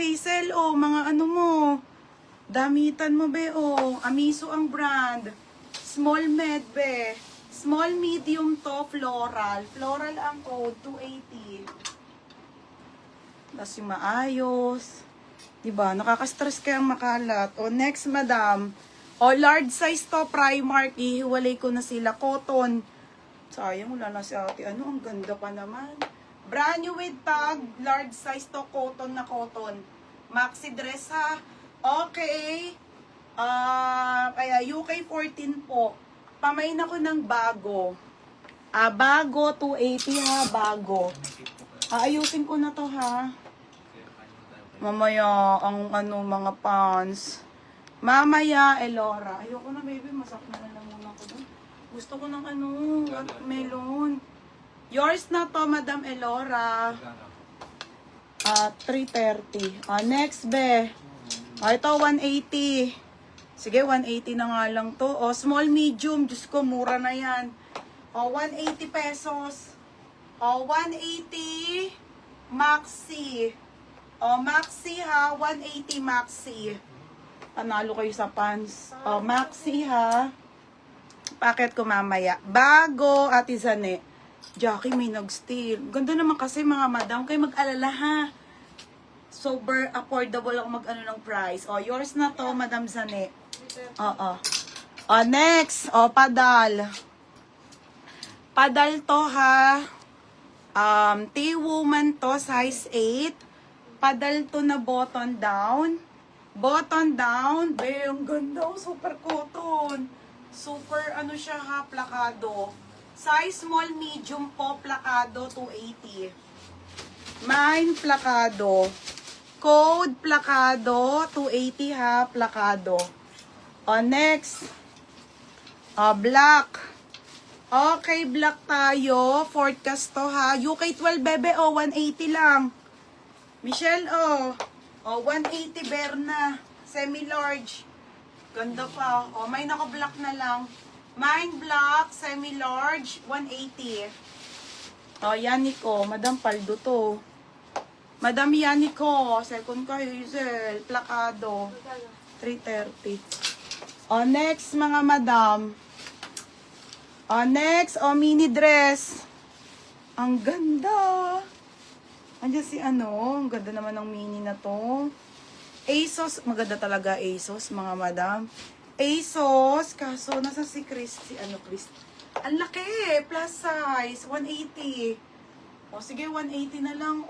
Hazel, oh, mga ano mo. Damitan mo, be, oh. Amiso ang brand. Small med, be. Small, medium to, floral. Floral ang code, 280. Tapos yung maayos. Diba? Nakaka-stress kayang makalat. O, next, madam. O, large size to, Primark. Ihiwalay ko na sila. Cotton. Sayang, wala na si ate. Ano, ang ganda pa naman. Brand new with tag. Large size to, cotton na cotton. Maxi dress, ha. Okay. Kaya UK 14 po. Pamain ako ng bago. Bago, 280 ha, bago. Ayusin ko na to, ha. Mamaya, ang ano, mga pants. Mamaya, Elora. Ayoko na, baby. Masak na lang muna ko doon. Gusto ko ng ano, melon. Yours na to, Madam Elora. 330. Next, be. Ito, 180. Sige, 180 na nga lang to. Small, medium. Diyos ko, mura na yan. 180 pesos. 180 maxi. Maxi ha, 180 maxi. Panalo kayo sa pants. Maxi ha. Packet ko mamaya. Bago, Ate Zane. Jackie, may nag-steal. Ganda naman kasi mga madam. Kayo mag-alala ha. Sober affordable ako mag-ano ng price. Yours na to, Madam Zane. Next. Padal. Padal to ha. T-woman to, size 8. Padal to na button down. Button down. Be, ang ganda. Super cotton. Super, ano siya ha, plakado. Size small, medium po, plakado, 280. Mine, plakado. Code, plakado, 280 ha, plakado. Next. Black. Okay, black tayo. Forecast to ha. UK 12, bebe, 180 lang. Michelle, 180 Berna. Semi-large. Ganda pa. May naka-black na lang. Mine black, semi-large, 180. Yaniko. Madam Paldo to. Madam Yaniko. Second kayo, Hazel. Plakado. 330. Next, mga madam. Next, mini dress. Ang ganda. Andiyan si ano, ang ganda naman ng mini na to. ASOS, maganda talaga ASOS, mga madam. ASOS, kaso nasa si Chris, Chris. Ang laki, plus size, 180. Sige, 180 na lang,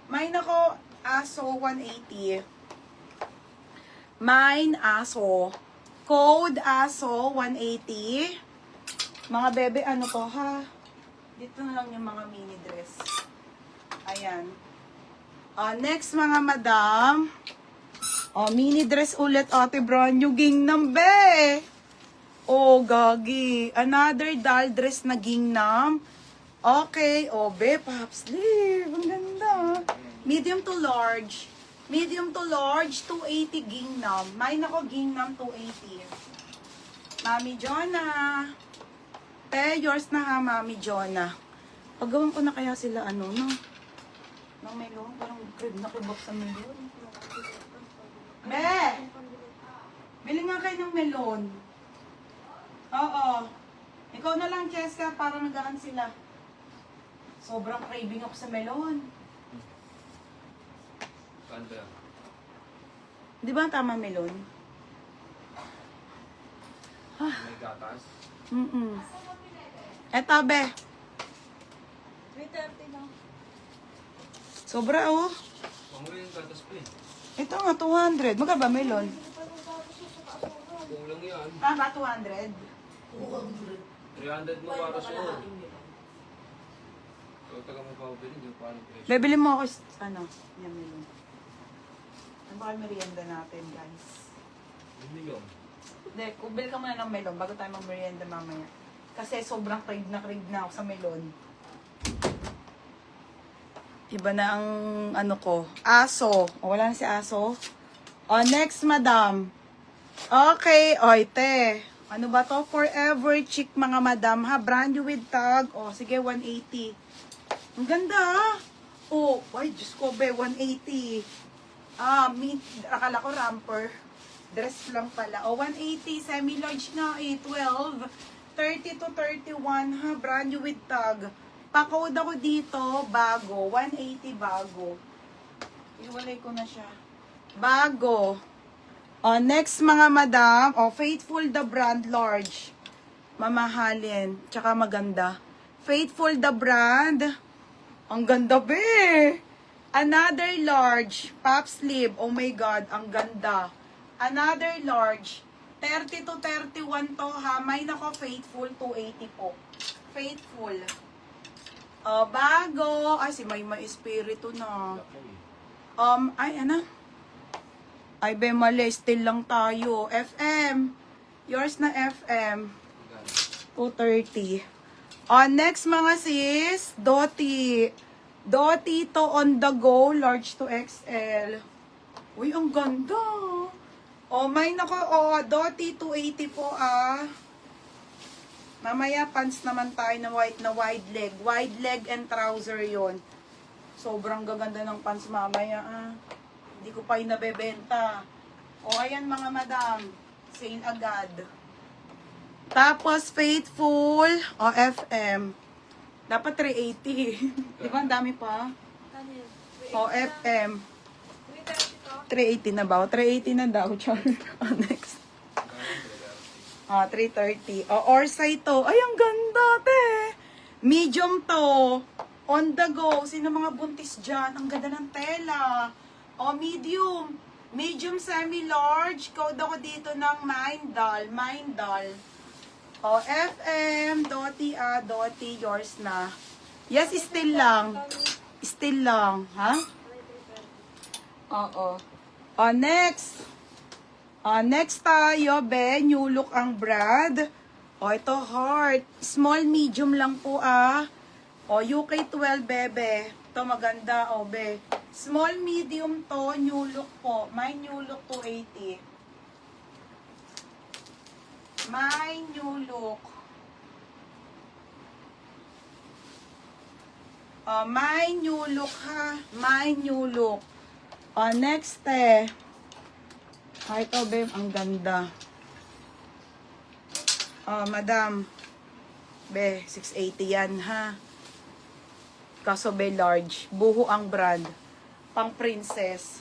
Mine ako, ASO, 180. Mine, ASO. Code, ASO, 180. Mga bebe, ano to, ha? Dito na lang yung mga mini dress. Ayan. Next, mga madam. Mini dress ulit, Ate Brand new gingnam, be. Gagi. Another doll dress na gingnam. Okay. Be, pop sleeve. Ang ganda. Medium to large. Medium to large, 280 gingnam. Mine ako gingnam, 280. Mami Jonah. Yours na ha, Mami Jonah. Paggawan ko na kaya sila, no? Ng melon. Parang crib na kibok sa melon. Be! Bili nga kayo ng melon. Ikaw na lang, Cheska, para nagaan sila. Sobrang craving ako sa melon. Kanda. Di ba tama melon? May gatas. Eto, be. 330 lang. Sobra, Panguli yung gatas pa eh. Ito nga, 200. Magkano ba melon? Kulang yan. Ba, 200? 300 mo para sa or. So, taga mo pa ubili, hindi pa anong presyo. Bebili mo ako, yan melon. Ano ba merienda natin, guys? 1 million. Hindi, kubil ka muna ng melon bago tayo mag-merienda mamaya. Kasi sobrang crave na ako sa melon. Iba na ang ano ko. Aso. Wala na si Aso. Next, madam. Okay. Ite. Ano ba to? Forever Chic, mga madam. Ha? Brand new with tag. Sige, 180. Ang ganda, Ay, Diyos ko, be. 180. Akala ko ramper. Dress lang pala. O, 180, semi-large nga eh, 12. 30 to 31 ha, brand new with tag. Pa-code ako dito, bago. 180 bago. Iwalay ko na siya. Bago. O, next mga madam. O, Faithful the brand, large. Mamahalin. Tsaka maganda. Faithful the brand. Ang ganda be. Another large. Pop sleeve. Oh my God, ang ganda. Another large. 30 to 31 to ha. May nako Faithful, 280 po. Faithful. Bago. Ay, si May Espiritu na. Ay, ano? Ay, be, mali. Still lang tayo. FM. Yours na FM. 230. Next mga sis. Doti. Doti to on the go. Large to XL. Uy, ang ganda. May nako. Doti 280 po Mamaya pants naman tayo na wide leg. Wide leg and trouser yon. Sobrang gaganda ng pants mamaya Hindi ko pa inabebenta. Ayan mga madam. Sale agad. Tapos Faithful. FM. Dapat 380. Di ba? Ang dami pa. FM. 380 na ba? 380 na daw. Next. 330. Orsay to. Ay, ang ganda, te. Medium to. On the go. Sino mga buntis dyan? Ang ganda ng tela. Medium. Medium semi-large. Code ako dito ng Mindal. FM. Doti. Yours na. Yes, still lang. Still lang. Ha? Oo. Next. Next tayo, be. New look ang brand. Ito, heart. Small, medium lang po, UK 12, bebe. Ito, maganda, be. Small, medium to, new look po. My new look, 280. My new look. My new look, ha. My new look. Next, ito, babe, ang ganda. Madam. Be, 680 yan, ha. Kaso, be, large. Buho ang brand. Pang princess.